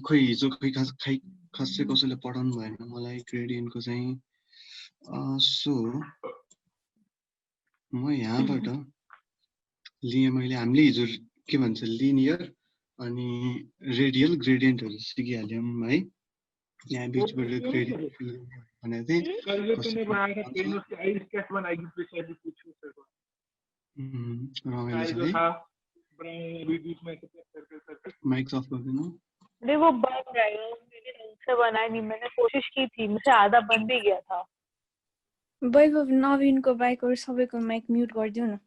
खै हिजो खासै कसैले पढाउनु भएन मलाई ग्रेडियन्टको चाहिँ सो म यहाँबाट लिएँ मैले हामीले हिजो के भन्छ लिनियर अनि रेडियल ग्रेडियन्टहरु सिकिहाल्यौं है यहाँ बीचबाट ग्रेडियन्ट भनेको थिएँ तूने बनाया था पेन उसकी आई स्केच बनाएगी स्पेशली पूछो सर रमाइलो छ है बीच बीच में करके माइक अफ कर देना नहीं वो बन रहा है मेरे ढंग से बना नहीं मैंने कोशिश की थी मुझे आधा बन भी गया था वैभव नवीनको बाइक और सबैको माइक म्युट गरिदिउ न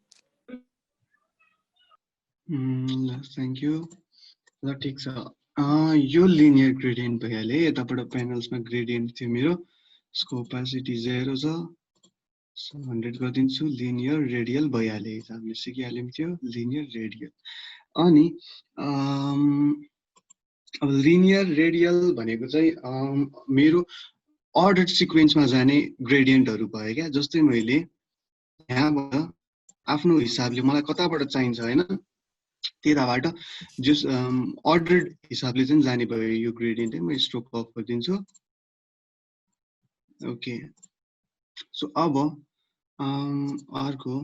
ल थ्यांक यू ल ठीक छ यो लिनियर ग्रेडियन्ट भइहाल्यो यताबाट प्यानल्समा ग्रेडियन्ट थियो मेरो यसको ओपेसिटी 0 छ 100 गरिदिन्छु लिनियर रेडियल भइहाल्यो हामीले सिकिहाल्यौं त्यो लिनियर रेडियल अनि अब लिनियर रेडियल भनेको चाहिँ मेरो अर्डर सिक्वेन्समा जाने ग्रेडियन्टहरु भयो क्या जस्तै मैले यहाँबाट आफ्नो हिसाबले मलाई कताबाट चाहिन्छ हैन त्यताबाट जस अर्डर हिसाबले चाहिँ जाने भयो यो ग्रेडियन्ट म स्ट्रोक अफ गरिदिन्छु ओके सो अब अर्को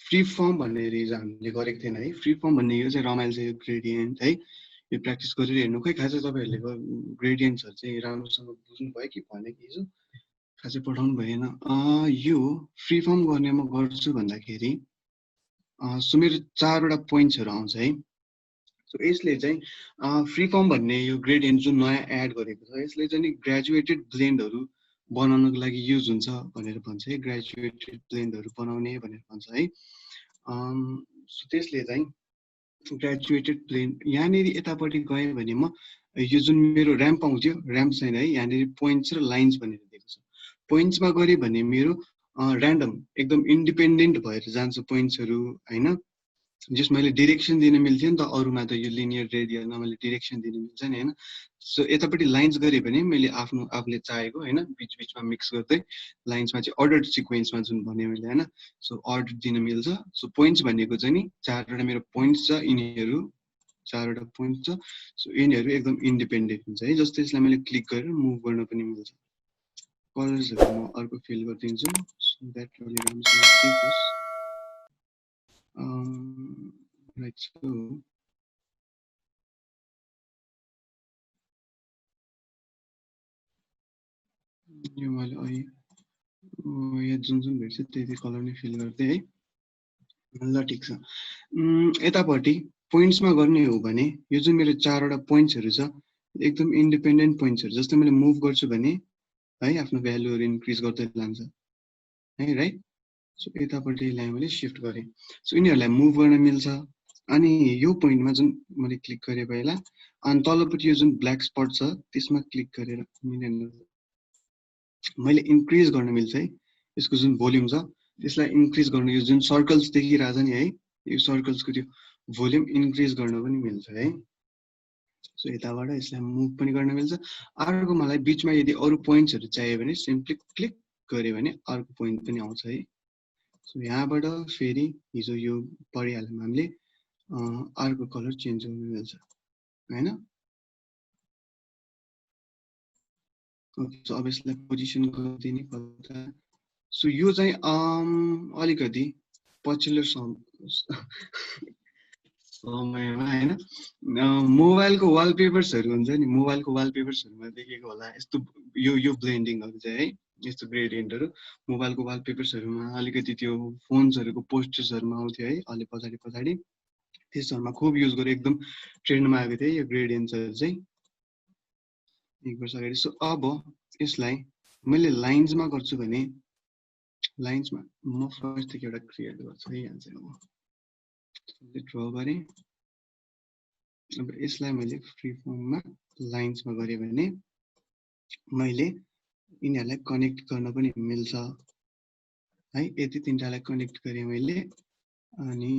फ्री फर्म भन्ने रिज हामीले गरेको थिएन है फ्री फर्म भन्ने यो चाहिँ रमाइलो छ यो ग्रेडियन्ट है यो प्र्याक्टिस गरेर हेर्नु खै खासै तपाईहरुले ग्रेडियन्ट्सहरु चाहिँ राम्रोसँग बुझ्नु भयो कि भएन कि हिजो खासै पढाउनु भएन यो फ्री फर्म गर्ने म गर्छु भन्दाखेरि सो मेरो 4 वटा पोइन्ट्सहरु आउँछ है सो यसले चाहिँ फ्री फर्म भन्ने यो ग्रेडियन्ट जुन नयाँ एड गरेको छ यसले चाहिँ ग्रेजुएटेड ब्लेन्डहरु बनाउनको लागि युज हुन्छ भनेर भन्छ है ग्रेजुएटेड ब्लेन्डहरु बनाउने भनेर भन्छ है सो त्यसले चाहिँ ग्रेजुएटेड ब्लेन्ड यहाँनेरि यतापट्टि गए भने म यो जुन मेरो र्याम्प आउँथ्यो र्याम्प छैन है यहाँनेरि पोइन्ट्स र लाइन्स भनेर दिएको छ पोइन्ट्समा गरे भने मेरो र्यान्डम एकदम इन्डिपेन्डेन्ट भएर जान्छ पोइन्ट्सहरु हैन जस मैले डाइरेक्सन दिन मिल्थ्यो नि त अरुमा त यो लिनियर रेडियलमा मैले डाइरेक्सन दिन मिल्छ नि हैन सो यतापट्टि लाइन्स गरे भने मैले आफूले चाहेको हैन बीच बीचमा मिक्स गर्दै लाइन्समा चाहिँ अर्डर सिक्वेन्समा जुन भने मैले हैन सो अर्डर दिन मिल्छ सो पोइन्ट्स भनेको चाहिँ नि 4 वटा मेरो पोइन्ट्स छ यिनीहरु 4 वटा पोइन्ट्स छ सो यिनीहरु एकदम इन्डिपेन्डेन्ट हुन्छ है जस्तै यसलाई मैले क्लिक गरेर मुभ गर्न पनि मिल्छ कलर्सहरु म अर्को फिल गरिदिन्छु सो दैट अलि राम्रोसँग देखोस् right so यो मैले अहिले यो जुन भेट्छ त्यति कलर नै फिल गर्दै है ल ठीक छ यतापट्टि पोइन्ट्समा गर्ने हो भने यो जुन मेरो 4 वटा पोइन्ट्सहरु छ एकदम इन्डिपेन्डेन्ट पोइन्ट्सहरु जस्तै मैले मुभ गर्छु भने है आफ्नो भ्यालुहरु इन्क्रिज गर्दै लान्छ है राइट सो यतापट्टिलाई मैले शिफ्ट गरे सो यिनीहरुलाई मुभ गर्न मिल्छ अनि यो पोइन्टमा जुन मैले क्लिक गरे पहिला अनि तलपट्टि यो जुन ब्ल्याक स्पट छ त्यसमा क्लिक गरेर मैले इन्क्रिज गर्न मिल्छ है यसको जुन भोल्युम छ त्यसलाई इन्क्रिज गर्न यो जुन सर्कल्स देखिरहेछ नि है यो सर्कल्सको त्यो भोल्युम इन्क्रिज गर्न पनि मिल्छ है सो यताबाट यसलाई मुभ पनि गर्न मिल्छ अर्को मलाई बीचमा यदि अरु पोइन्ट्सहरु चाहियो भने सिम्पली क्लिक गरे भने अर्को पोइन्ट पनि आउँछ है सो यहाँबाट फेरि हिजो यो पढिहाल्यौं हामीले अर्को कलर चेन्ज गर्न मिल्छ हैन सो अब यसलाई पोजिसन गरिदिने कता सो यो चाहिँ अलिकति पछिल्लो समयमा हैन मोबाइलको वालपेपर्सहरु हुन्छ नि मोबाइलको वालपेपर्सहरुमा देखेको होला यस्तो यो ब्लेन्डिङहरु चाहिँ है यस्तो ग्रेडियन्टहरु मोबाइलको वालपेपर्सहरुमा अलिकति त्यो फोन्सहरुको पोस्टर्सहरुमा आउँथ्यो है अलि पछाडी त्यसहरुमा खूब युज गरे एकदम ट्रेन्डमा आएको थियो यो ग्रेडियन्ट्सहरु चाहिँ एक वर्ष अगाडि सो अब यसलाई मैले लाइन्समा गर्छु भने लाइन्समा म फर्स्ट देखि एउटा क्रिएट गर्छु है यहाँ चाहिँ अब ड्र गरे अब यसलाई मैले फ्री फर्ममा लाइन्समा गरे भने मैले यिनीहरुलाई कनेक्ट गर्न पनि मिल्छ है यति तीनटालाई कनेक्ट गरे मैले अनि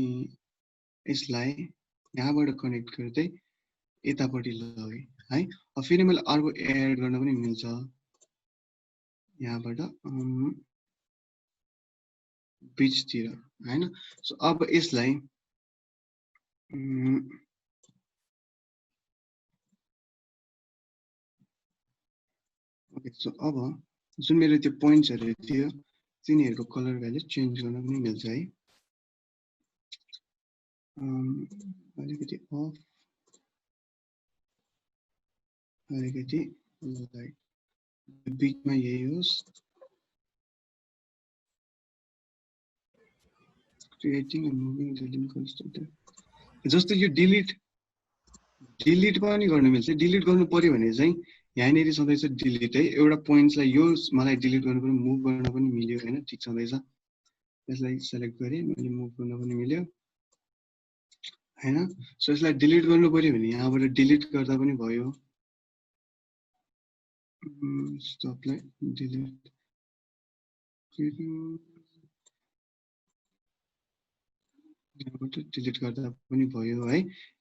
यसलाई यहाँबाट कनेक्ट गर्दै यतापट्टि लगे है अब फेरि मैले अर्को एड गर्न पनि मिल्छ यहाँबाट बीचतिर हैन सो अब यसलाई ओके सो अब जुन मेरो त्यो पोइन्ट्सहरु थियो तिनीहरुको कलर भ्यालु चेन्ज गर्न पनि मिल्छ है अलिकति अफ अलिकति लाइट बीचमा यही होस् creating and moving the link constructor जस्तो यो डिलिट पनि गर्न मिल्छ डिलिट गर्नु पर्यो भने चाहिँ यहाँनेरि सधैँ छ डिलिट है एउटा पोइन्ट्सलाई यो मलाई डिलिट गर्नु पनि मुभ गर्न पनि मिल्यो हैन ठीक छँदैछ यसलाई सिलेक्ट गरे मैले मुभ गर्न पनि मिल्यो हैन सो यसलाई डिलिट गर्नु पर्यो भने यहाँबाट डिलिट गर्दा पनि भयो स्टपलाई डिलिट यहाँबाट डिलिट गर्दा पनि भयो है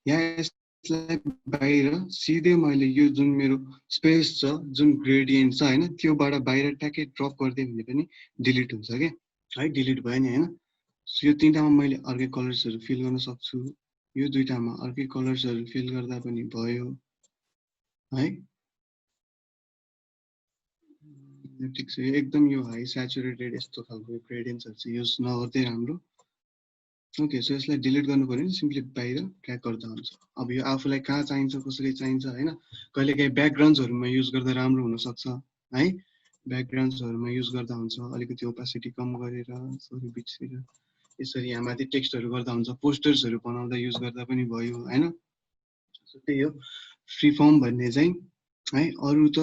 यहाँ यसलाई बाहिर सिधै मैले यो जुन मेरो स्पेस छ जुन ग्रेडियन्ट छ हैन त्योबाट बाहिर ट्याकै ड्रप गर्दै भने पनि डिलिट हुन्छ के है डिलिट भयो नि हैन सो यो तीनटामा मैले अर्कै कलर्सहरु फिल गर्न सक्छु यो दुईटामा अर्कै कलर्सहरु फिल गर्दा पनि भयो है ठीक छ एकदम यो हाई स्याचुरेटेड यस्तो खालको ग्रेडियन्ट्सहरु चाहिँ युज नगर्दै राम्रो ओके सो यसलाई डिलिट गर्नु पर्यो नि सिम्पली बाहिर ट्र्याक गर्दा हुन्छ अब यो आफुलाई कहाँ चाहिन्छ कसरी चाहिन्छ हैन कहिलेकाहीँ ब्याकग्राउन्ड्सहरुमा युज गर्दा राम्रो हुन सक्छ है ब्याकग्राउन्ड्सहरुमा युज गर्दा हुन्छ अलिकति ओपासिटी कम गरेर सरी बिचतिर यसरी यहाँ माथि टेक्स्टहरु गर्दा हुन्छ पोस्टर्सहरु बनाउँदा युज गर्दा पनि भयो हैन सो त्यही हो फ्री फर्म भन्ने चाहिँ है अरु त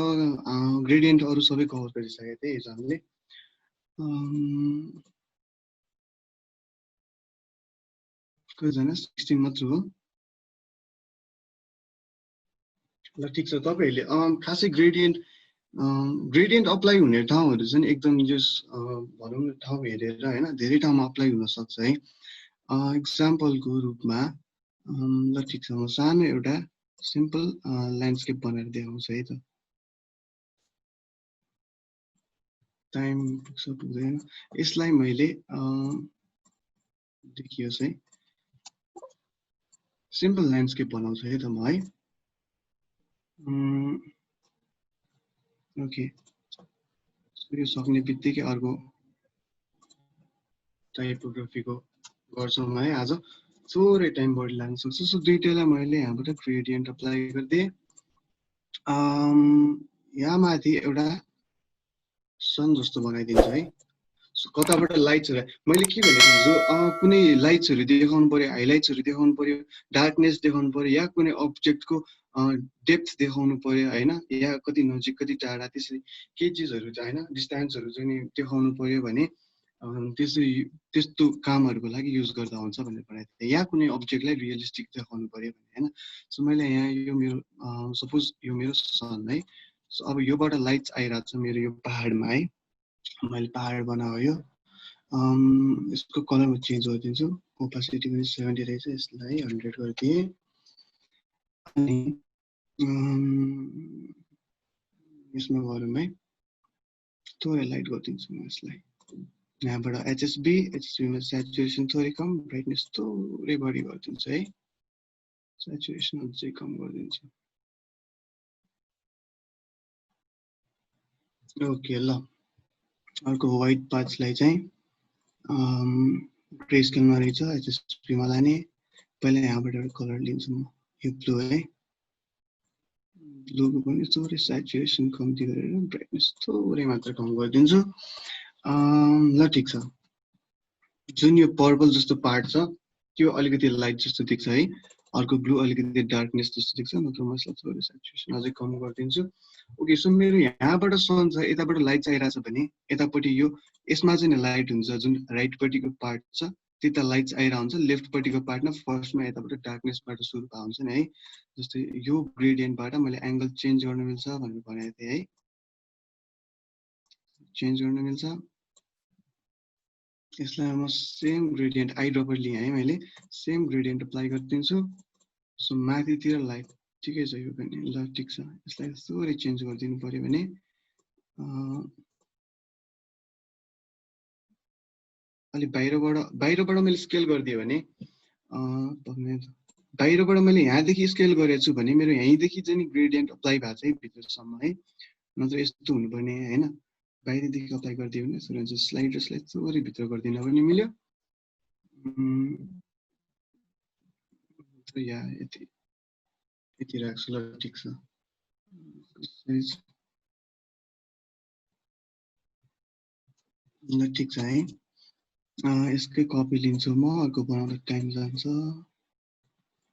ग्रेडियन्ट अरु सबै कभर गरिसके थिए हिजो हामीले कतिजना 16 मात्र हो ल ठीक छ तपाईहरुले खासै ग्रेडियन्ट अप्लाई हुने ठाउँहरु चाहिँ एकदम जस भनौं न ठाउँ हेरेर हैन धेरै ठाउँमा अप्लाई हुन सक्छ है एक्जाम्पलको रूपमा ल ठीक छ म सानो एउटा सिम्पल ल्यान्डस्केप बनाएर देखाउँछु है त टाइम पुग्छ पुग्दैन यसलाई मैले देखियोस् है सिम्पल ल्यान्डस्केप बनाउँछु है त म है ओके यो सक्ने बित्तिकै अर्को टाइपोग्राफीको गर्छौँ है आज थोरै टाइम बढी लाग्न सक्छ सो दुईटैलाई मैले यहाँबाट ग्रेडियन्ट अप्लाई गर्दै यहाँ माथि एउटा सन जस्तो बनाइदिन्छु है कताबाट लाइट्सहरु मैले के भनेको जो कुनै लाइट्सहरु देखाउनु पर्यो हाइलाइट्सहरु देखाउनु पर्यो डार्कनेस देखाउनु पर्यो या कुनै अब्जेक्टको डेप्थ देखाउनु पर्यो हैन या कति नजिक कति टाढा त्यसरी के चीजहरु चाहिँ हैन डिस्टेन्सहरु चाहिँ देखाउनु पर्यो भने त्यस्तो कामहरुको लागि युज गर्दा हुन्छ भनेर भनेको थिए या कुनै अब्जेक्टलाई रियलिस्टिक देखाउनु पर्यो भने हैन सो मैले यहाँ यो मेरो सपोज यो मेरो सन है सो अब योबाट लाइट्स आइराछ मेरो यो पहाडमा है मैले पहाड बनायो यसको कलर म चेन्ज गरिदिन्छु ओपासिटी पनि 70 रहेछ यसलाई 100 गरिदिए अनि यसमा गरौँ है थोरै लाइट गरिदिन्छु म यसलाई यहाँबाट एचएसबी मा स्याचुरेसन थोरै कम ब्राइटनेस थोरै बढी गरिदिन्छु है स्याचुरेसन अझै कम गरिदिन्छु ओके ल अर्को व्हाइट पार्ट्सलाई चाहिँ ग्रे स्केलमा रहेछ एचएसबी मा लाने पहिला यहाँबाट एउटा कलर लिन्छु म यो ब्लू है ब्लूको पनि थोरै स्याचुरेसन कम्ती गरेर ब्राइटनेस थोरै मात्र कम गरिदिन्छु ल ठीक छ जुन यो पर्पल जस्तो पार्ट छ त्यो अलिकति लाइट जस्तो देख्छ है अर्को ब्लू अलिकति डार्कनेस जस्तो देख्छ नत्र म यसलाई थोरै स्याचुरेसन अझै कम गरिदिन्छु ओके सो मेरो यहाँबाट सन छ यताबाट लाइट चाहिरहेछ भने यतापट्टि यो यसमा चाहिँ लाइट हुन्छ जुन राइटपट्टिको पार्ट छ त्यता लाइट्स आइरा हुन्छ लेफ्टपट्टिको पार्टमा फर्स्टमा यताबाट डार्कनेसबाट सुरु भएको हुन्छ नि है जस्तै यो ग्रेडियन्टबाट मैले एंगल चेन्ज गर्न मिल्छ भनेर भनेको थिए है चेन्ज गर्न मिल्छ यसलाई म सेम ग्रेडियन्ट आई ड्रपर लिए है मैले सेम ग्रेडियन्ट अप्लाई गरिदिन्छु सो माथितिर लाइट ठिकै छ यो पनि ल ठीक छ यसलाई थोरै चेन्ज गरिदिनु पर्यो भने अलि बाहिरबाट मैले स्केल गरिदिए भने बाहिरबाट मैले यहाँदेखि स्केल गरेछु भने मेरो यहीँदेखि चाहिँ ग्रेडियन्ट अप्लाई भएको छ भित्रसम्म है नत्र यस्तो हुनुपर्ने हैन बाहिरदेखि अप्लाई गरिदियो भने सो हुन्छ स्लाइड र स्लाइड थोरै भित्र गरिदिन पनि मिल्यो तो या यति यति राख्छु ल ठिक छ ल ठिक छ है यसकै कपी लिन्छु म अर्को बनाउन टाइम जान्छ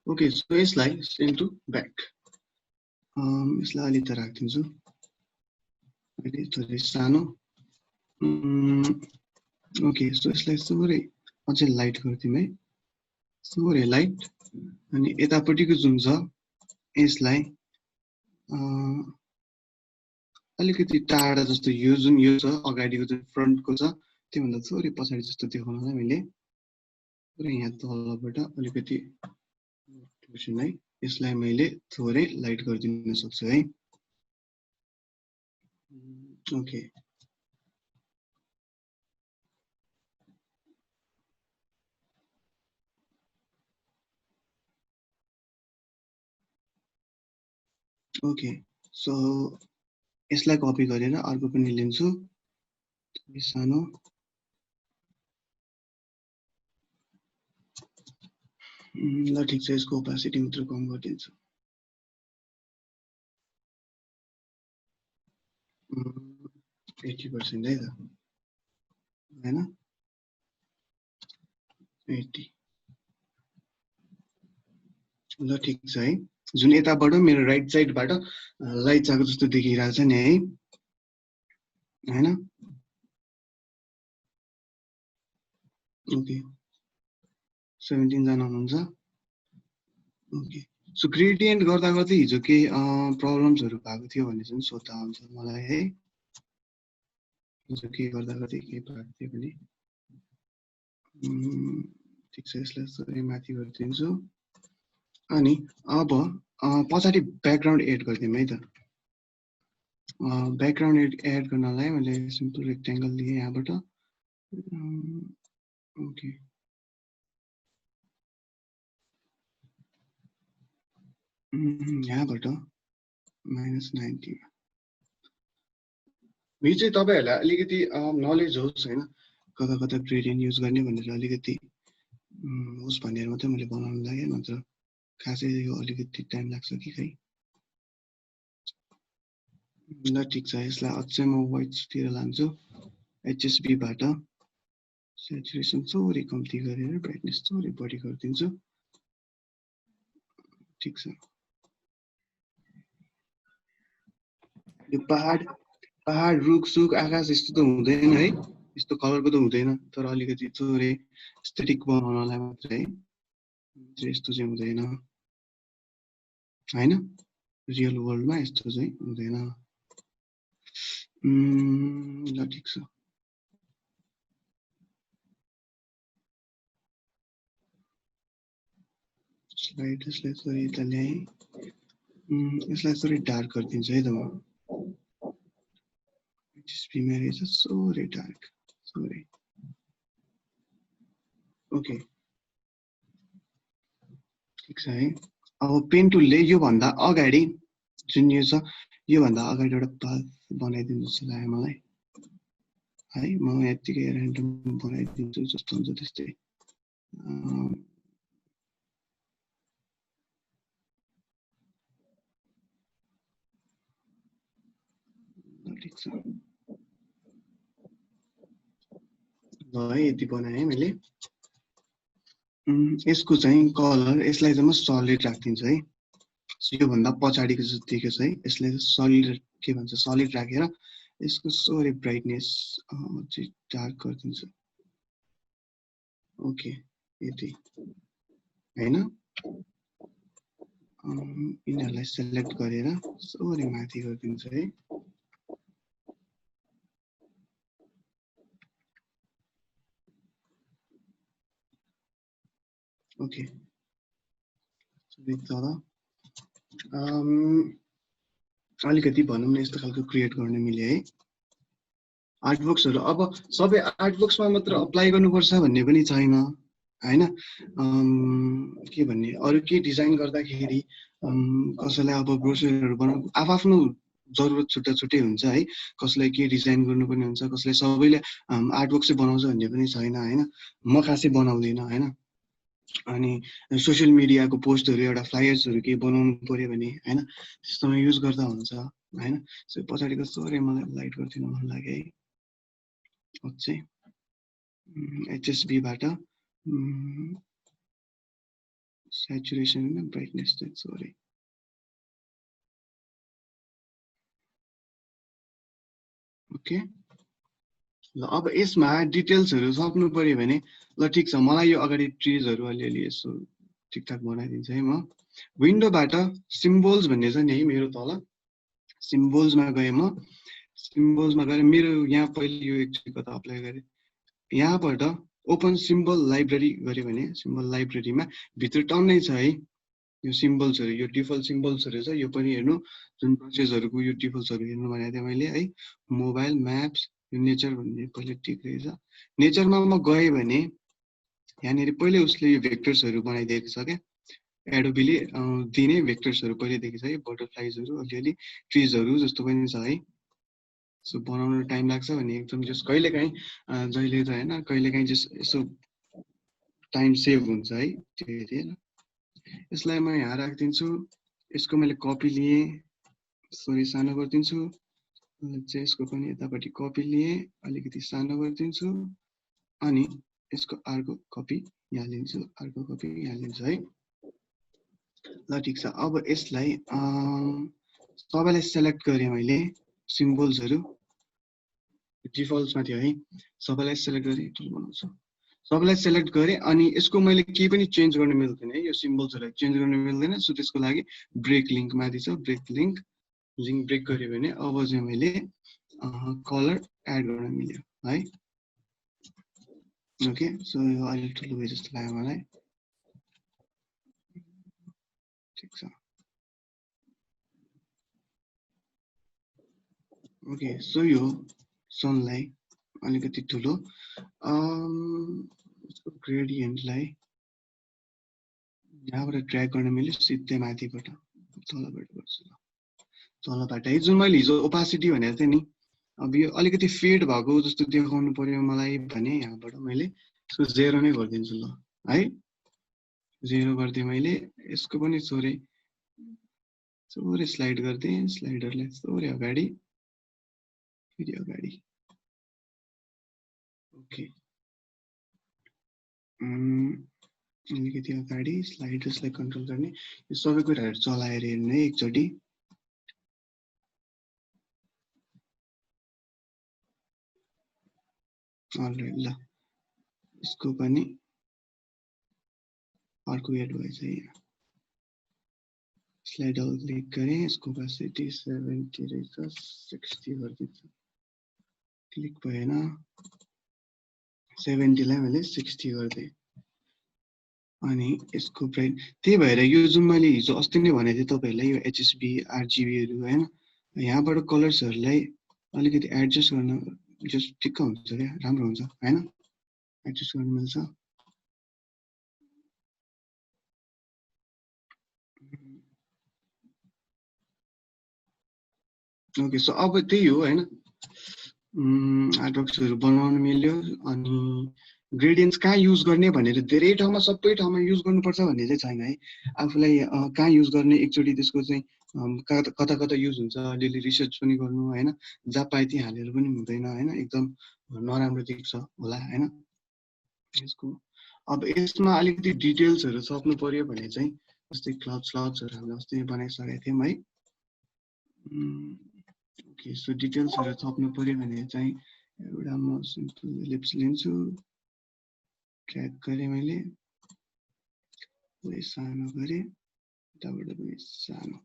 ओके सो यसलाई सेन्ड टु ब्याक यसलाई अलि त राखिदिन्छु अहिले थोरै सानो ओके सो यसलाई थोरै अझै लाइट गरिदिउँ है थोरै लाइट अनि यतापट्टिको जुन छ यसलाई अलिकति टाढा जस्तो यो जुन यो छ अगाडिको जुन फ्रन्टको छ त्योभन्दा थोरै पछाडि जस्तो देखाउनलाई मैले पुरै यहाँ तलबाट अलिकति है यसलाई मैले थोरै लाइट गरिदिन सक्छु है ओके ओके सो यसलाई कपी गरेर अर्को पनि लिन्छु सानो ल ठिक छ यसको ओपासिटी मात्र कम गरिदिन्छु 80% है त हैन 80 ल ठिक छ है जुन यताबाट मेरो राइट साइडबाट लाइट आएको जस्तो देखिरहेको छ नि है हैन ओके 17 जना हुनुहुन्छ ओके सो ग्रेडियन्ट गर्दा गर्दै हिजो के प्रब्लम्सहरु भएको थियो भन्ने चाहिँ सोध्दा हुन्छ मलाई है हिजो के गर्दा गर्दै के भएको थियो भने ठिक छ यसलाई सबै माथि गरिदिन्छु अनि अब पछाडी ब्याकग्राउन्ड एड गरिदिउँ है त ब्याकग्राउन्ड एड गर्नलाई मैले सिम्पल रेक्टेंगल लिए यहाँबाट ओके यहाँबाट -90 यो चाहिँ तपाईहरुलाई अलिकति नलेज होस् हैन कता कता ग्रेडियन्ट युज गर्ने भनेर अलिकति होस् भनेर मात्रै मैले बनाउन लागे नत्र खासै यो अलिकति टाइम लाग्छ कि खै ल ठिक छ यसलाई अझै म व्हाइट्स तिर लान्छु HSB बाट सैचुरेसन थोरै कम्ती गरेर ब्राइटनेस थोरै बढी गरिदिन्छु ठिक छ यो पहाड रुख सुख आकाश यस्तो त हुँदैन है यस्तो कलरको त हुँदैन तर अलिकति थोरै एस्थेटिक बनाउनलाई मात्र है यस्तो चाहिँ हुँदैन हैन रियल वर्ल्डमा यस्तो चाहिँ हुँदैन ल ठिक छ स्लाइड यसलाई थोरै यता ल्याएँ यसलाई थोरै डार्क गरिदिन्छु है त म HSP मेरो चाहिँ थोरै डार्क थोरै ओके ठिक छ है अब पेन टुलले यो भन्दा अगाडि जुन यो छ यो भन्दा अगाडि एउटा पाथ बनाइदिनु जस्तो लाग्यो मलाई है म यतिकै र्यान्डम बनाइदिन्छु जस्तो हुन्छ त्यस्तै ठिक छ ल है यति बनाएँ मैले यसको चाहिँ कलर यसलाई चाहिँ म सलिड राख्दिन्छु है यो भन्दा पछाडीको जस्तो देखियो छ है यसलाई सलिड के भन्छ सलिड राखेर यसको थोरै ब्राइटनेस चाहिँ डार्क गरिदिन्छु ओके यति हैन यिनीहरुलाई सिलेक्ट गरेर थोरै माथि गरिदिन्छु है ओके तल अलिकति भनौँ न यस्तो खालको क्रिएट गर्न मिल्यो है आर्टवर्क्सहरु अब सबै आर्टवर्क्समा मात्र अप्लाई गर्नुपर्छ भन्ने पनि छैन हैन के भन्ने अरु के डिजाइन गर्दाखेरि कसैलाई अब ब्रोचरहरु बनाउनु आफ्नो जरुरत छुट्टा छुट्टै हुन्छ है। कसलाई के डिजाइन गर्नुपर्ने हुन्छ, कसलाई सबैले आर्टवर्क चाहिँ बनाउँछ भन्ने पनि छैन हैन। म खासै बनाउँदिनँ हैन। अनि सोसियल मिडियाको पोस्टहरू एउटा फ्लायर्सहरू केही बनाउनु पर्यो भने हैन त्यस्तोमा युज गर्दा हुन्छ हैन। सो पछाडिको सरी मलाई लाइट गरिदिन मन लाग्यो है। अझै HSB-बाट saturation and brightness चाहिँ सरी ओके। ल अब यसमा डिटेल्सहरू थप्नु पर्यो भने ल ठिक छ, मलाई यो अगाडि ट्रिजहरू अलिअलि यसो ठिकठाक बनाइदिन्छ है। म विन्डोबाट सिम्बोल्स भन्ने छ नि है मेरो तल, सिम्बोल्समा गएँ। म सिम्बोल्समा गएर मेरो यहाँ पहिले यो एकचोटि कता अप्लाई गरेँ, यहाँबाट ओपन सिम्बल लाइब्रेरी गऱ्यो भने सिम्बल लाइब्रेरीमा भित्र टन्नै छ है यो सिम्बल्सहरू, यो डिफल्ट सिम्बल्सहरू छ। यो पनि हेर्नु, जुन प्रोसेसहरूको यो डिफल्ट्सहरू हेर्नु भनेको थिएँ मैले है। मोबाइल म्याप्स, यो नेचर भन्ने पहिले ठिक रहेछ। नेचरमा म गएँ भने यहाँनिर पहिले उसले यो भेक्टर्सहरू बनाइदिएको छ क्या, एडोबीले दिने भेक्टर्सहरू पहिलेदेखि छ है। बटरफ्लाइजहरू अलिअलि ट्रिजहरू जस्तो पनि छ है। सो बनाउन टाइम लाग्छ भने एकदम जस कहिलेकाहीँ जहिले त होइन कहिलेकाहीँ जस यसो टाइम सेभ हुन्छ है त्यो हेरेर। यसलाई म यहाँ राखिदिन्छु। यसको मैले कपी लिएँ, सरी सानो गरिदिन्छु। चाहिँ यसको पनि यतापट्टि कपी लिएँ, अलिकति सानो गरिदिन्छु। अनि यसको अर्को कपी यहाँ लिन्छु, अर्को कपी यहाँ लिन्छु है। ल ठिक छ। अब यसलाई सबैलाई सेलेक्ट गरेँ मैले, सिम्बल्सहरू डिफल्ट्समा थियो है। सबैलाई सेलेक्ट गरेँ, टुल बनाउँछु। सबैलाई सेलेक्ट गरेँ अनि यसको मैले केही पनि चेन्ज गर्न मिल्दैन है, यो सिम्बल्सहरूलाई चेन्ज गर्न मिल्दैन। सो त्यसको लागि ब्रेक लिङ्क माथि छ, ब्रेक लिङ्क ब्रेक गऱ्यो भने अब चाहिँ मैले कलर एड गर्न मिल्यो है। ओके, सो यो अलि ठुलो भयो जस्तो लाग्यो मलाई। ठिक छ। ओके, सो यो सनलाई अलिकति ठुलो, यसको ग्रेडियन्टलाई यहाँबाट ड्र्याग गर्न मिल्यो सिधै माथिबाट तलबाट गर्छु। ल तलबाट है, जुन मैले हिजो ओपासिटी भनेको थिएँ नि, अब यो अलिकति फेड भएको जस्तो देखाउनु पर्यो मलाई भने यहाँबाट मैले यसको 0 नै गरिदिन्छु ल है। 0 गरिदिएँ मैले। यसको पनि थोरै स्लाइड गरिदिएँ, स्लाइडरलाई थोरै अगाडि फेरि अगाडि। ओके, अलिकति अगाडि स्लाइडर्सलाई कन्ट्रोल गर्ने, यो सबै कुराहरू चलाएर हेर्नु है एकचोटि। अलराइट, ल यसको पनि अर्को एड भएछ है। स्लाइड डबल क्लिक गरेँ, यसको ओपेसिटी 70 रहेछ, 60 गरिदिन्छु। क्लिक भएन, 70लाई मैले 60 गरिदिएँ। अनि यसको ब्राइट, त्यही भएर यो जुन मैले हिजो अस्ति नै भनेको थिएँ तपाईँहरूलाई, यो HSB RGBहरू होइन, यहाँबाट कलर्सहरूलाई अलिकति एडजस्ट गर्न जस्ट ठिक्क हुन्छ क्या, राम्रो हुन्छ होइन, एडजस्ट गर्न मिल्छ। ओके, सो अब त्यही हो होइन, आर्टवर्क्सहरू बनाउन मिल्यो। अनि ग्रेडियन्ट्स कहाँ युज गर्ने भनेर धेरै ठाउँमा सबै ठाउँमा युज गर्नुपर्छ भन्ने चाहिँ छैन है। आफूलाई कहाँ युज गर्ने एकचोटि त्यसको चाहिँ कता कता युज हुन्छ अलिअलि रिसर्च पनि गर्नु होइन, जहाँ पाए त्यहीँ हालेर पनि हुँदैन होइन, एकदम नराम्रो देख्छ होला होइन यसको। अब यसमा अलिकति डिटेल्सहरू थप्नु पर्यो भने चाहिँ जस्तै क्लब्सहरू हामीले अस्ति बनाइसकेका थियौँ है। ओके, सो डिटेल्सहरू थप्नु पर्यो भने चाहिँ एउटा म सिम्पल इलिप्स लिन्छु, ड्र्याग गरेँ मैले, सानो गरेँ, यताबाट पनि सानो।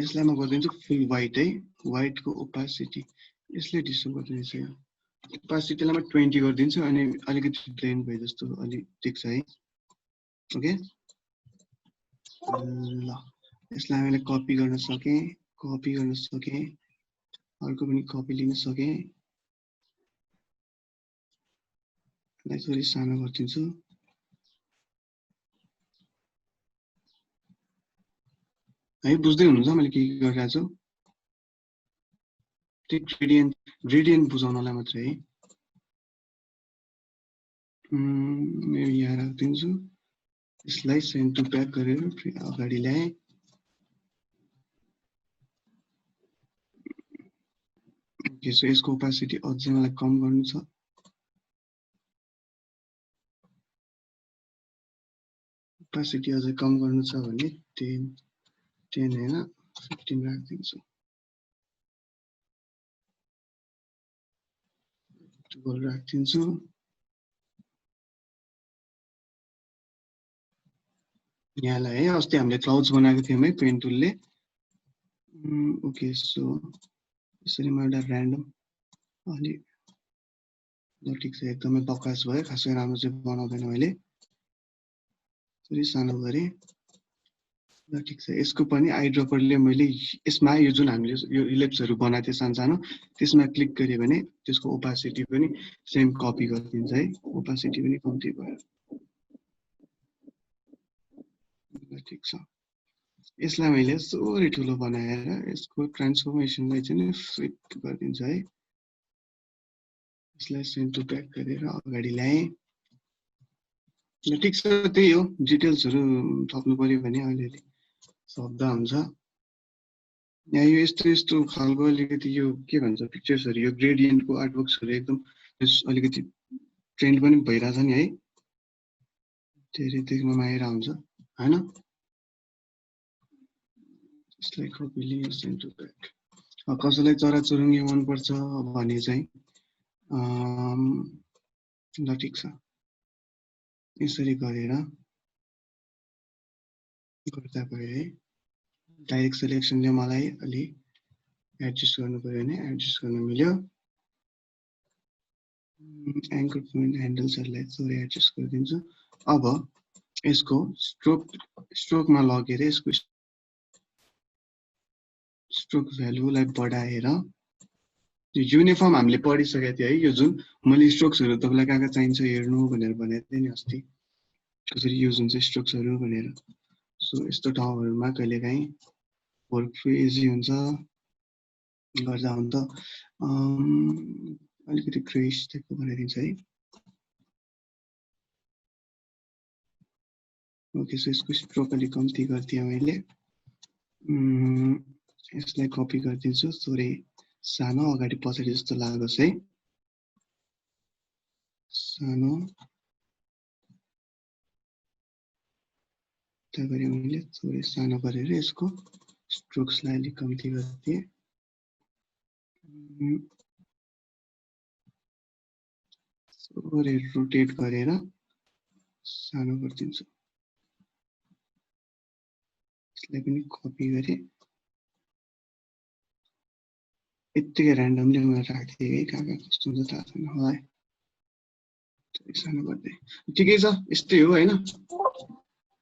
यसलाई म गरिदिन्छु फुल वाइट है, वाइटको ओपासिटी यसले डिसो गरिदिन्छ। ओपासिटीलाई म 20 गरिदिन्छु अनि अलिकति ब्लेन्ड भए जस्तो अलि देख्छ है। ओके, ल यसलाई मैले कपी गर्न सकेँ, अर्को पनि कपी लिन सकेँ, यसलाई थोरै सानो गरिदिन्छु। है बुझ्दै हुनुहुन्छ मैले के गरिरहेको छु? त्यो ग्रेडियन्ट बुझाउनलाई मात्रै है। मेरो यहाँ राखिदिन्छु, यसलाई सेन्ड टु ब्याक गरेर अगाडि ल्याएँ। ओके, सो यसको ओपासिटी अझै मलाई कम गर्नु छ। ओपासिटी अझै कम गर्नु छ भने 10 हैन 15 राखिदिन्छु। 12 राखिदिन्छु। यहाँलाई है अस्ति हामीले क्लाउड्स बनाएको थियौँ है पेन टुलले। ओके, सो यसरी म एउटा र्यान्डम अलि ल ठिक छ, एकदमै बकास भयो, खासै राम्रो चाहिँ बनाउँदैन मैले। यसरी सानो गरेँ। ल ठिक छ, यसको पनि आइड्रपरले मैले यसमा यो जुन हामीले यो इलिप्सहरू बनाएको थियो सानो सानो, त्यसमा क्लिक गरेँ भने त्यसको ओपासिटी पनि सेम कपी गरिदिन्छ है, ओपासिटी पनि कम्ती भयो। ठिक छ, यसलाई मैले यसरी ठुलो बनाएर यसको ट्रान्सफर्मेसनलाई चाहिँ फ्लिप गरिदिन्छ है। यसलाई सेन्ड टु ब्याक गरेर अगाडि ल्याएँ। ठिक छ, त्यही हो, डिटेल्सहरू थप्नु पर्यो भने अलिअलि शब्द हुन्छ। यहाँ यो यस्तो खालको अलिकति यो के भन्छ पिक्चर्सहरू, यो ग्रेडियन्टको आर्टवर्क्सहरू एकदम अलिकति ट्रेन्ड पनि भइरहेछ नि है, धेरै देख्नमा आइरहेको हुन्छ हैन। यसलाई कपी लिएर सेन्ड टु ब्याक। कसैलाई चराचुरुङ्गी मनपर्छ भने चाहिँ ल ठिक छ, यसरी गरेर गर्दा भयो है। डाइरेक्ट सिलेक्सनले मलाई अलि एडजस्ट गर्नु पर्यो भने एडजस्ट गर्न मिल्यो। एङ्कर पोइन्ट ह्यान्डल्सहरूलाई थोरै एडजस्ट गरिदिन्छु। अब यसको स्ट्रोकमा लगेर यसको स्ट्रोक भ्यालुलाई बढाएर युनिफर्म हामीले पढिसकेको थियो है, यो जुन मैले स्ट्रोक्सहरू तपाईँलाई कहाँ कहाँ चाहिन्छ हेर्नु भनेर भनेको थिएँ नि अस्ति, कसरी युज हुन्छ स्ट्रोक्सहरू भनेर। सो यस्तो ठाउँहरूमा कहिलेकाहीँ वर्क इजी हुन्छ गर्दा हुन्छ। अलिकति क्रेस टाइपको बनाइदिन्छ है। ओके, सो यसको स्ट्रोक अलिक कम्ती गरिदिएँ मैले। यसलाई कपी गरिदिन्छु, थोरै सानो अगाडि पछाडि जस्तो लागोस् है, सानो गरे मैले थोरै सानो गरेर यसको स्ट्रोक्सलाई अलिक कम्ती गरिदिएँ। थोरै रोटेट गरेर सानो गरिदिन्छु। यसलाई पनि कपी गरेँ, यत्तिकै ऱ्यान्डमली मैले राखिदिएँ है, कहाँ कहाँ कस्तो हुन्छ थाहा छैन है। सानो गर्दै ठिकै छ, यस्तै हो होइन।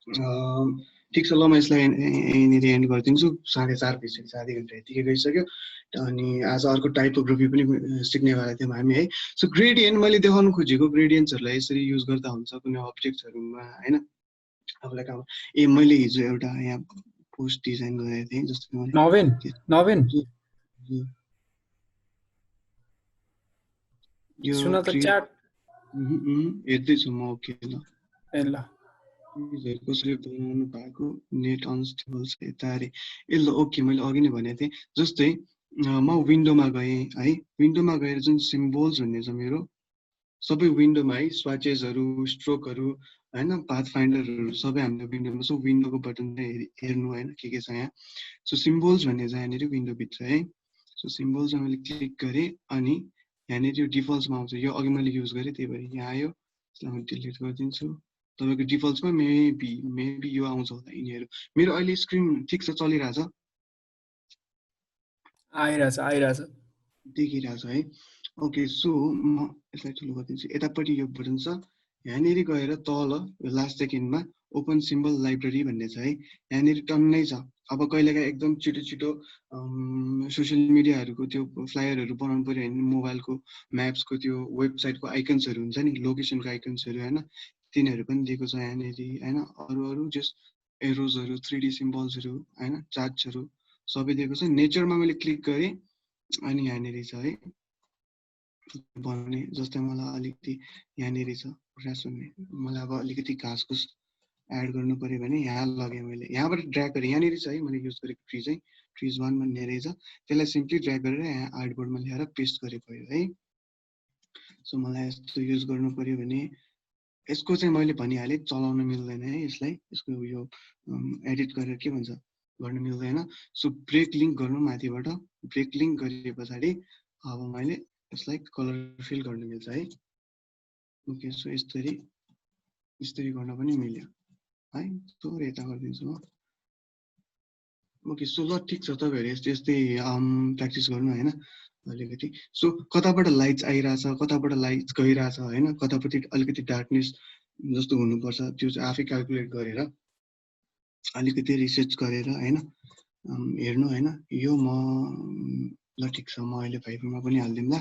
ठिक छ, ल म यसलाई यहीँनिर एन्ड गरिदिन्छु। 4:30 भइसक्यो, आधी घन्टा यतिकै गइसक्यो। अनि आज अर्को टाइपोग्राफी पनि सिक्नेवाला थियौँ हामी है। सो ग्रेडियन्ट मैले देखाउनु खोजेको ग्रेडियन्ट्सहरूलाई यसरी युज गर्दा हुन्छ कुनै अब्जेक्ट्सहरूमा होइन। तपाईँलाई काम मैले हिजो एउटा यहाँ पोस्ट डिजाइन गरेको थिएँ जस्तो नवीन यो सुन त च्याट हेर्दैछु म। ओके ल, ल कसरी बनाउनु भएको नेट अनस्टेबल छ यता अरे ए ल। ओके, मैले अघि नै भनेको थिएँ जस्तै म विन्डोमा गएँ है, विन्डोमा गएर जुन सिम्बोल्स भन्ने छ मेरो सबै विन्डोमा है, स्वाचेसहरू स्ट्रोकहरू होइन पाथ फाइन्डरहरू सबै हाम्रो विन्डोमा छ। विन्डोको बटन चाहिँ हेर्नु होइन के छ यहाँ। सो सिम्बोल्स भन्ने छ यहाँनिर विन्डोभित्र है। सो सिम्बोल्समा मैले क्लिक गरेँ अनि यहाँनिर यो डिफल्ट्समा आउँछ, यो अघि मैले युज गरेँ त्यही भएर यहाँ आयो। यसलाई म डिलिट गरिदिन्छु। तपाईँको डिफल्ट्समा मेबी यो आउँछ होला यिनीहरू। मेरो अहिले स्क्रिन ठिक छ, चलिरहेछ, आइरहेछ देखिरहेछ है। ओके, सो म यसलाई ठुलो गरिदिन्छु। यतापट्टि यो बटन छ, यहाँनिर गएर तल लास्ट सेकेन्डमा ओपन सिम्बल लाइब्रेरी भन्ने छ है, यहाँनिर टन्नै छ। अब कहिलेकाहीँ एकदम छिटो सोसियल मिडियाहरूको त्यो फ्लायरहरू बनाउनु पर्यो भने मोबाइलको म्याप्सको त्यो वेबसाइटको आइकन्सहरू हुन्छ नि, लोकेसनको आइकन्सहरू होइन, तिनीहरू पनि दिएको छ यहाँनिर होइन। अरू जस्ट एरोजहरू 3D सिम्बल्सहरू होइन चार्ट्सहरू सबै दिएको छ। नेचरमा मैले क्लिक गरेँ अनि यहाँनिर छ है भने जस्तै मलाई अलिकति यहाँनिर छ कुरा सुन्ने मलाई अब अलिकति घाँसघुस एड गर्नु पर्यो भने यहाँ लगेँ मैले यहाँबाट ड्र्याग गरेँ यहाँनिर छ है मैले युज गरेको ट्री चाहिँ ट्रिज 1 भन्ने रहेछ त्यसलाई सिम्पली ड्र्याग गरेर यहाँ आर्टबोर्डमा ल्याएर पेस्ट गरे भयो है सो मलाई यस्तो युज गर्नु पर्यो भने यसको चाहिँ मैले भनिहालेँ चलाउन मिल्दैन है यसलाई यसको यो एडिट गरेर के भन्छ गर्न मिल्दैन सो ब्रेक लिङ्क गर्नु माथिबाट ब्रेक लिङ्क गरे पछाडि अब मैले यसलाई कलर फिल गर्न मिल्छ है ओके सो यसरी गर्न पनि मिल्यो है थोरै यता गरिदिन्छु म ओके सो ल ठिक छ तपाईँहरू यस्तै प्र्याक्टिस गर्नु होइन अलिकति सो कताबाट लाइट्स आइरहेछ कताबाट लाइट्स गइरहेछ होइन कतापट्टि अलिकति डार्कनेस जस्तो हुनुपर्छ त्यो चाहिँ आफै क्यालकुलेट गरेर अलिकति रिसर्च गरेर होइन हेर्नु होइन यो म ल ठिक छ म अहिले फाइबरमा पनि हालिदिउँला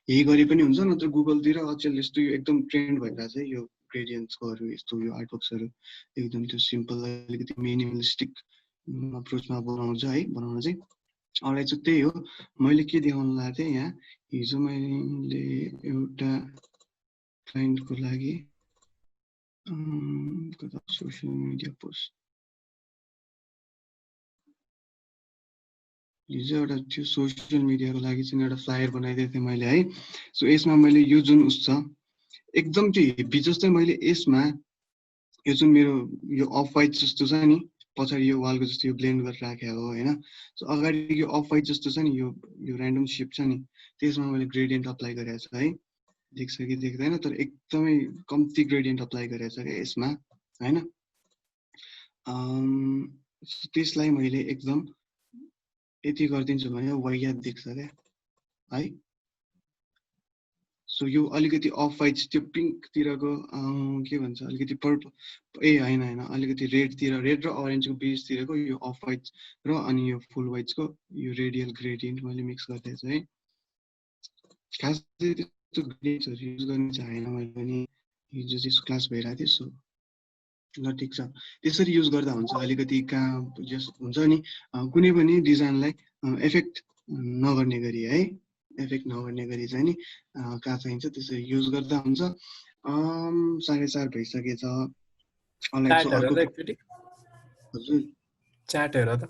यही गरे पनि हुन्छ नत्र गुगलतिर अचेल यस्तो यो एकदम ट्रेन्ड भइरहेछ है यो ग्रेडियन्ट्सकोहरू यस्तो यो आर्टवर्क्सहरू एकदम त्यो सिम्पल अलिकति मिनिमलिस्टिक अप्रोचमा बनाउँछ है बनाउन चाहिँ अरूलाई चाहिँ त्यही हो मैले के देखाउन लागेको थिएँ यहाँ हिजो मैले एउटा क्लाइन्टको लागि सोसियल मिडिया पोस्ट हिजो एउटा त्यो सोसियल मिडियाको लागि चाहिँ एउटा फ्लायर बनाइदिएको थिएँ मैले है सो यसमा मैले यो जुन उस छ एकदम त्यो हेभी जस्तै मैले यसमा यो जुन मेरो यो अफ वाइट जस्तो छ नि पछाडि यो वालको जस्तो यो ब्लेन्ड गरेर राखेको हो होइन सो अगाडि यो अफ वाइट जस्तो छ नि यो ऱ्यान्डम सेप छ नि त्यसमा मैले ग्रेडियन्ट अप्लाई गरेको छु है देख्छ कि देख्दैन तर एकदमै कम्ती ग्रेडियन्ट अप्लाई गरेको छ क्या यसमा होइन त्यसलाई मैले एकदम यति गरिदिन्छु भने वाइयात देख्छ क्या है सो यो अलिकति अफ वाइट त्यो पिङ्कतिरको के भन्छ अलिकति पर्पल होइन अलिकति रेडतिर रेड र अरेन्जको बिचतिरको यो अफ वाइट र अनि यो फुल वाइट्सको यो रेडियल ग्रेडियन्ट मैले मिक्स गर्दैछु है खास त्यस्तो ग्रेडियन्ट्सहरू युज गर्ने चाहेन मैले पनि हिजो चाहिँ क्लास भइरहेको थियो सो ल ठिक छ त्यसरी युज गर्दा हुन्छ अलिकति कहाँ जस हुन्छ नि कुनै पनि डिजाइनलाई एफेक्ट नगर्ने गरी है एफेक्ट नगर्ने गरी चाहिँ नि कहाँ चाहिन्छ त्यसरी युज गर्दा हुन्छ 4:30 भइसकेछ हजुर च्याट हेर त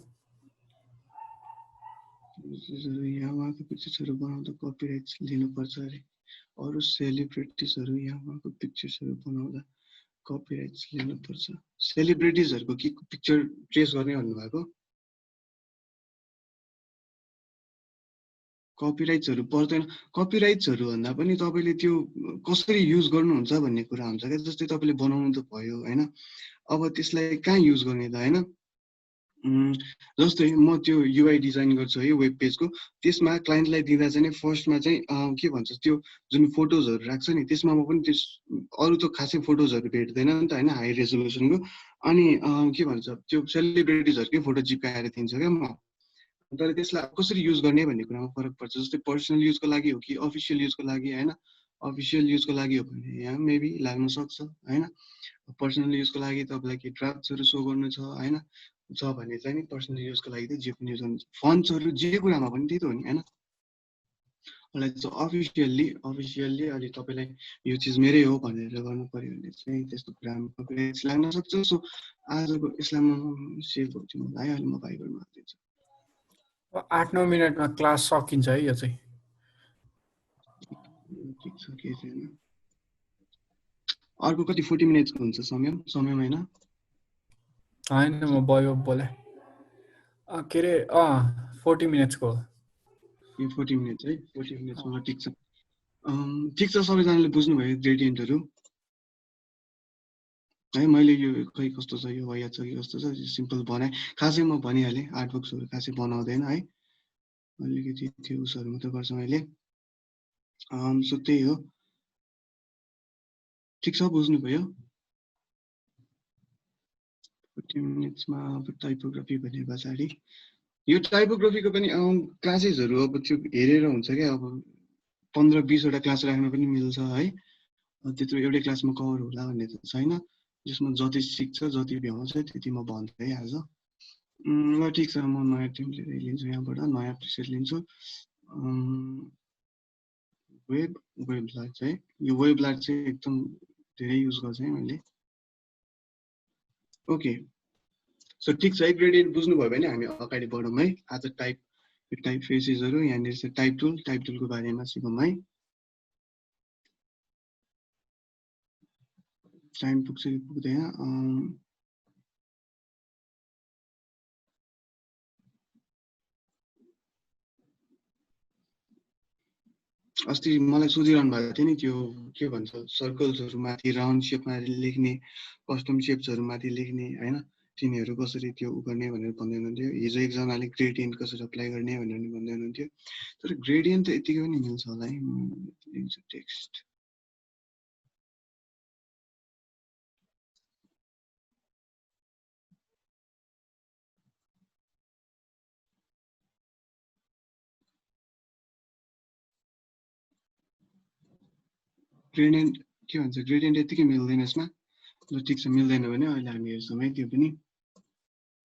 यहाँ उहाँको पिक्चर्सहरू बनाउँदा कपिराइट लिनुपर्छ अरे अरू सेलिब्रिटिजहरू यहाँ उहाँको पिक्चर्सहरू बनाउँदा कपिराइट्स लिनुपर्छ सेलिब्रिटिजहरूको के पिक्चर ट्रेस गर्ने भन्नुभएको कपिराइट्सहरू पर्दैन कपिराइट्सहरू भन्दा पनि तपाईँले त्यो कसरी युज गर्नुहुन्छ भन्ने कुरा हुन्छ क्या जस्तै तपाईँले बनाउनु त भयो होइन अब त्यसलाई कहाँ युज गर्ने त होइन जस्तै म त्यो युआई डिजाइन गर्छु है वेब पेजको त्यसमा क्लाइन्टलाई दिँदा चाहिँ फर्स्टमा चाहिँ के भन्छ त्यो जुन फोटोजहरू राख्छ नि त्यसमा म पनि त्यस अरू त खासै फोटोजहरू भेट्दैन नि त होइन हाई रेजोल्युसनको अनि के भन्छ त्यो सेलिब्रिटिजहरूकै फोटो चिप्काएर दिन्छ क्या म तर त्यसलाई कसरी युज गर्ने भन्ने कुरामा फरक पर्छ जस्तै पर्सनल युजको लागि हो कि अफिसियल युजको लागि होइन अफिसियल युजको लागि हो भने यहाँ मेबी लाग्न सक्छ होइन पर्सनल युजको लागि तपाईँलाई के ड्राफ्ट्सहरू सो गर्नु छ होइन छ भने चाहिँ नि पर्सनल युजको लागि चाहिँ जे पनि युज गर्नु फन्ड्सहरू जे कुरामा पनि त्यही त हो नि होइन अफिसियल्ली अलि तपाईँलाई यो चिज मेरै हो भनेर गर्नु पर्यो भने चाहिँ त्यस्तो कुरामा कपिराइट्स लाग्न सक्छ सो आजको यसलाई म सेभ गर्छु मलाई अहिले म फाइबरमा हालिदिन्छु 8-9 मिनटमा क्लास सकिन्छ है यो चाहिँ ठिक छ के छैन अर्को कति 40 मिनटको हुन्छ समय होइन होइन म भयो बोले के अरे 40 मिनट्सको 40 मिनट है 40 मिनटमा ठिक छ सबैजनाले बुझ्नुभयो ग्रेडियन्टहरू है मैले यो खै कस्तो छ यो याद छ कि कस्तो छ सिम्पल बनाएँ खासै म भनिहालेँ आर्टवर्क्सहरू खासै बनाउँदैन है अलिकति त्यो उसहरू मात्रै गर्छ मैले सो त्यही हो ठिक छ बुझ्नुभयो 40 मिनट्समा अब टाइपोग्राफी भने पछाडि यो टाइपोग्राफीको पनि क्लासेसहरू अब त्यो हेरेर हुन्छ क्या अब 15-20 वटा क्लास राख्न पनि मिल्छ है त्यत्रो एउटै क्लासमा कभर होला भन्ने त छैन जसमा जति सिक्छ जति भ्याउँछ त्यति म भन्दै आज ल ठिक छ म नयाँ टिम लिएर लिन्छु यहाँबाट नयाँ प्रिसेट लिन्छु वेब लार्ज चाहिँ यो वेब लार्ज चाहिँ एकदम धेरै युज गर्छ है मैले ओके सो ठिक छ है ग्रेडियन्ट बुझ्नुभयो भने हामी अगाडि बढौँ है आज टाइप फेसेसहरु यहाँनिर चाहिँ टाइप टुलको बारेमा सिकौँ है टाइम पुग्छ कि पुग्दैन अस्ति मलाई सोधिरहनु भएको थियो नि त्यो के भन्छ सर्कल्सहरु माथि राउन्ड शेपमा लेख्ने कस्टम शेप्सहरु माथि लेख्ने हैन तिनीहरु कसरी त्यो गर्ने भनेर भन्दै हुनुहुन्थ्यो हिजो एकजनाले ग्रेडियन्ट कसरी अप्लाई गर्ने भनेर भन्दै हुनुहुन्थ्यो तर ग्रेडियन्ट त यतिकै पनि मिल्छ होला है टेक्स्ट ग्रेडियन्ट के भन्छ ग्रेडियन्ट यतिकै मिल्दैन यसमा ल ठिक छ मिल्दैन भने अहिले हामी हेर्छौँ है त्यो पनि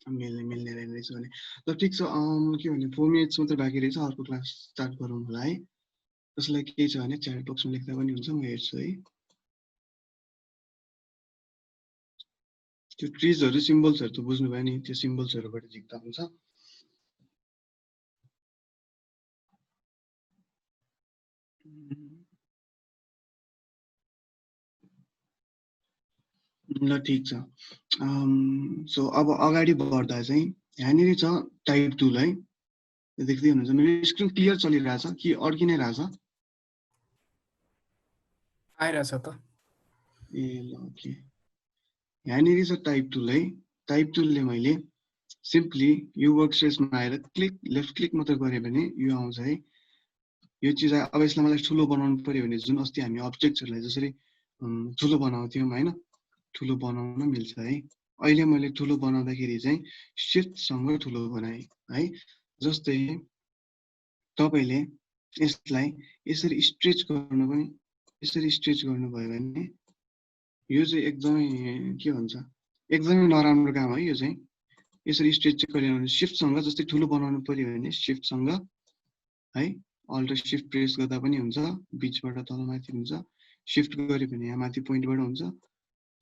मिल्ने रहेछ भने ल ठिक छ के भन्ने 4 मिनेट्स मात्र बाँकी रहेछ अर्को क्लास स्टार्ट गरौँ होला है त्यसलाई केही छ भने च्याट बक्समा लेख्दा पनि हुन्छ म हेर्छु है त्यो ट्रिजहरु सिम्बल्सहरु त बुझ्नु भयो नि त्यो सिम्बल्सहरुबाट झिक्दा हुन्छ ल ठिक छ सो अब अगाडि बढ्दा चाहिँ यहाँनिर छ टाइप टुल है देख्दै हुनुहुन्छ मेरो स्क्रिन क्लियर चलिरहेछ कि अड्किनै रहेछ आइरहेछ त ए ल ओके यहाँनिर छ टाइप टुल है टाइप टुलले मैले सिम्पली यो वर्कस्पेसमा आएर लेफ्ट क्लिक मात्र गरे भने यो आउँछ है यो चिज अब यसलाई मलाई ठुलो बनाउनु पर्यो भने जुन अस्ति हामी अब्जेक्ट्सहरुलाई जसरी ठुलो बनाउँथ्यौं हैन ठुलो बनाउन मिल्छ है अहिले मैले ठुलो बनाउँदाखेरि चाहिँ शिफ्ट सँग ठुलो बनाए है जस्तै तपाईले यसलाई यसरी स्ट्रेच गर्नु पनि यसरी स्ट्रेच गर्नुभयो भने यो चाहिँ एकदमै के भन्छ एकदमै नराम्रो काम है यो चाहिँ यसरी स्ट्रेच गरेर शिफ्ट सँग जस्तै ठुलो बनाउनु पर्यो भने शिफ्ट सँग है अल्ट शिफ्ट प्रेस गर्दा पनि हुन्छ बीचबाट तल माथि हुन्छ शिफ्ट गर्यो भने यहाँ माथि पोइन्टबाट हुन्छ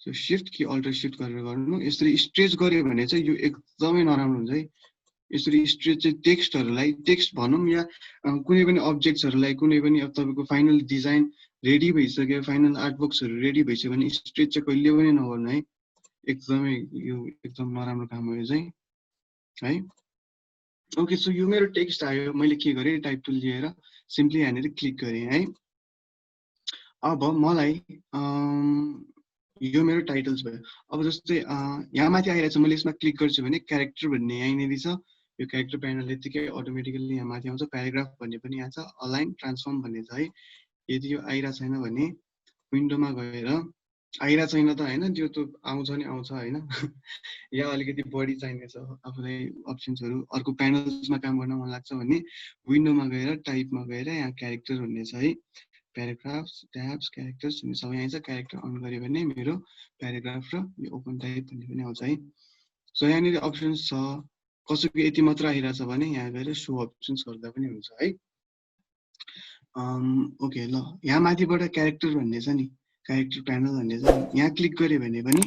सो शिफ्ट कि अल्ट शिफ्ट गरेर गर्नु यसरी स्ट्रेच गर्यो भने चाहिँ यो एकदमै नराम्रो हुन्छ है यसरी स्ट्रेच चाहिँ टेक्स्ट भनौं या कुनै पनि अब्जेक्ट्सहरुलाई कुनै पनि अब तपाईको फाइनल डिजाइन रेडी भइसक्यो फाइनल आर्ट बक्सहरु रेडी भइसक्यो भने स्ट्रेच चाहिँ कहिले पनि नगर्नु है एकदमै यो एकदम नराम्रो काम हो यो चाहिँ है ओके सो यो मेरो टेक्स्ट आयो मैले के गरे टाइप टुल लिएर सिम्पली यहाँनिर क्लिक गरे है अब मलाई यो मेरो टाइटल्स भयो अब जस्तै यहाँ माथि आइरहेछ मैले यसमा क्लिक गर्छु भने क्यारेक्टर भन्ने यहीँनिर छ यो क्यारेक्टर प्यानल यतिकै अटोमेटिकली यहाँ माथि आउँछ प्याराग्राफ भन्ने पनि यहाँ छ अलाइन ट्रान्सफर्म भन्ने छ है यदि यो आइरा छैन भने विन्डोमा गएर आइरा छैन त हैन त्यो त आउँछ नि आउँछ हैन यहाँ अलिकति बढी चाहिने छ आफुलाई अप्सन्सहरु अर्को प्यानल्समा काम गर्न मन लाग्छ भने विन्डोमा गएर टाइपमा गएर यहाँ क्यारेक्टर भन्ने छ है प्याराग्राफ्स ट्याब्स क्यारेक्टर्स भन्ने सबै यहाँ छ क्यारेक्टर अन गर्यो भने मेरो प्याराग्राफ र यो ओपन टाइप भन्ने पनि आउँछ है सो यहाँनिर अप्सन्स छ कसैको यति मात्र आइरहेछ भने यहाँ गएर सो अप्सन्स गर्दा पनि हुन्छ है ओके ल यहाँ माथिबाट क्यारेक्टर भन्ने छ नि क्यारेक्टर प्यानल भन्ने छ यहाँ क्लिक गर्यो भने पनि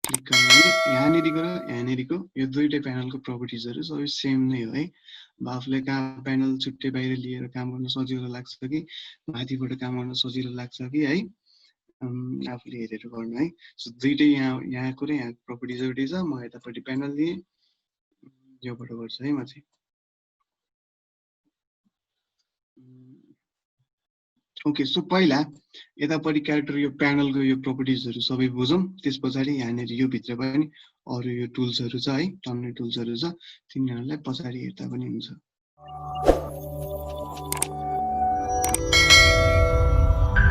क्लिक गर्यो भने यहाँनिरको यो दुईटै प्यानलको प्रपर्टिजहरु सबै सेम नै हो है आफूलाई काम प्यानल छुट्टै बाहिर लिएर काम गर्न सजिलो लाग्छ कि माथिबाट काम गर्न सजिलो लाग्छ कि है आफूले हेरेर गर्नु है सो दुईटै यहाँको र यहाँको प्रपर्टिज एउटै छ म यतापट्टि प्यानल लिए योबाट गर्छु है म चाहिँ ओके सो पहिला यतापट्टि क्यारेक्टर यो प्यानलको यो प्रपर्टिजहरु सबै बुझौं त्यसपछि यहाँनिर यो भित्र पनि अरु यो टुल्सहरु छ है टन्ने टुल्सहरु छ तिनीहरुलाई पछाडी हेर्दा पनि हुन्छ